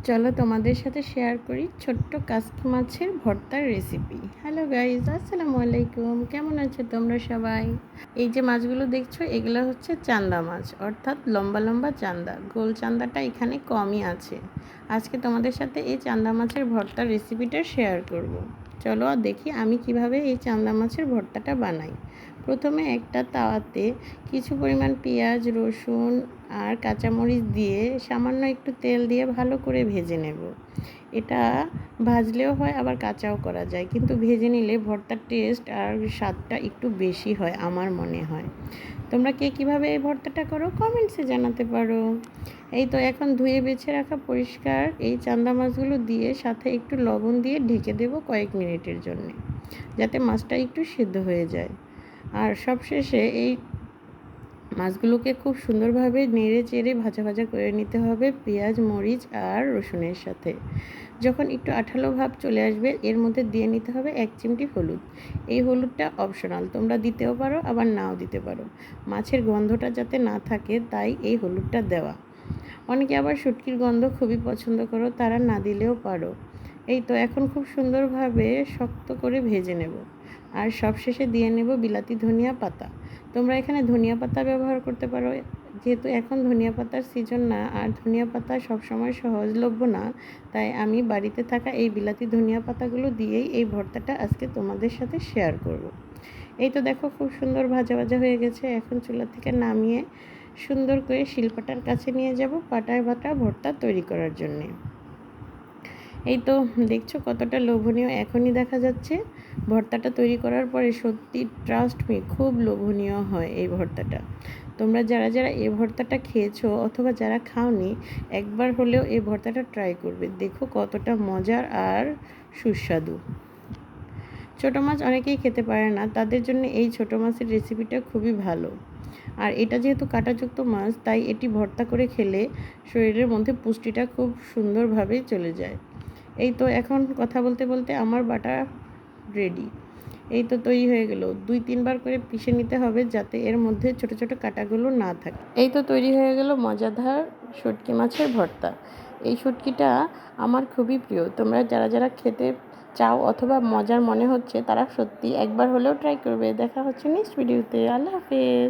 চলো তোমাদের সাথে শেয়ার করি ছোট্ট কাসকি মাছের ভর্তার রেসিপি। হ্যালো গাইজ, আসসালামু আলাইকুম। কেমন আছো তোমরা সবাই? এই যে মাছগুলো দেখছো, এগুলো হচ্ছে চান্দা মাছ, অর্থাৎ লম্বা লম্বা চান্দা। গোল চান্দাটা এখানে কমই আছে। আজকে তোমাদের সাথে এই চান্দা মাছের ভর্তার রেসিপিটা শেয়ার করব। চলো দেখি আমি কিভাবে এই চান্দা মাছের ভর্তাটা বানাই। প্রথমে একটা তাওয়াতে কিছু পরিমাণ পেঁয়াজ, রসুন আর কাঁচামরিচ দিয়ে সামান্য একটু তেল দিয়ে ভালো করে ভেজে নেব। এটা ভাজলেও হয়, আবার কাঁচাও করা যায়, কিন্তু ভেজে নিলে ভর্তার টেস্ট আর স্বাদটা একটু বেশি হয় আমার মনে হয়। তোমরা কে কীভাবে এই ভর্তাটা করো কমেন্টসে জানাতে পারো। এই তো এখন ধুয়ে বেছে রাখা পরিষ্কার এই চান্দা মাছগুলো দিয়ে সাথে একটু লবণ দিয়ে ঢেকে দেবো কয়েক মিনিটের জন্য, যাতে মাছটা একটু সিদ্ধ হয়ে যায়। আর সবশেষে এই মাছগুলোকে খুব সুন্দরভাবে নেড়ে চেড়ে ভাজা ভাজা করে নিতে হবে পেঁয়াজ, মরিচ আর রসুনের সাথে। যখন একটু আঠালো ভাব চলে আসবে, এর মধ্যে দিয়ে নিতে হবে 1 চিমটি হলুদ। এই হলুদটা অপশনাল, তোমরা দিতেও পারো আবার নাও দিতে পারো। মাছের গন্ধটা যাতে না থাকে তাই এই হলুদটা দেওয়া। অনেকে আবার শুটকির গন্ধ খুবই পছন্দ করো, তারা না দিলেও পারো। এই তো এখন খুব সুন্দরভাবে শক্ত করে ভেজে নেব। আর সবশেষে দিয়ে নেব বিলাতি ধনিয়া পাতা। তোমরা এখানে ধনিয়া পাতা ব্যবহার করতে পারো, যেহেতু এখন ধনিয়া পাতার সিজন না আর ধনিয়া পাতা সবসময় সহজলভ্য না, তাই আমি বাড়িতে থাকা এই বিলাতি ধনিয়া পাতাগুলো দিয়েই এই ভর্তাটা আজকে তোমাদের সাথে শেয়ার করব। এই তো দেখো খুব সুন্দর ভাজা ভাজা হয়ে গেছে। এখন চুলা থেকে নামিয়ে সুন্দর করে শিলপাটার কাছে নিয়ে যাব পাটায় বাটা ভর্তা তৈরি করার জন্যে। এই তো দেখছো কতটা লোভনীয় এখনই দেখা যাচ্ছে। ভর্তাটা তৈরি করার পরে সত্যি ট্রাস্ট মি খুব লোভনীয় হয় এই ভর্তাটা। তোমরা যারা যারা এই ভর্তাটা খেয়েছো অথবা যারা খাওনি, একবার হলেও এই ভর্তাটা ট্রাই করবে, দেখো কতটা মজার আর সুস্বাদু। ছোটো মাছ অনেকেই খেতে পারে না, তাদের জন্য এই ছোটো মাছের রেসিপিটা খুবই ভালো। আর এটা যেহেতু কাঁটাযুক্ত মাছ, তাই এটি ভর্তা করে খেলে শরীরের মধ্যে পুষ্টিটা খুব সুন্দরভাবে চলে যায়। এই তো এখন কথা বলতে বলতে আমার বাটা রেডি। এই তো তৈরি হয়ে গেল। 2-3 বার করে পিষে নিতে হবে যাতে এর মধ্যে ছোট ছোট কাঁটাগুলো না থাকে। এই তো তৈরি হয়ে গেল মজাদার শুটকি মাছের ভর্তা। এই শুটকিটা আমার খুবই প্রিয়। তোমরা যারা যারা খেতে চাও অথবা মজার মনে হচ্ছে, তারা সত্যি একবার হলেও ট্রাই করবে। দেখা হচ্ছে নেক্সট ভিডিওতে। আল্লাহ হাফেজ।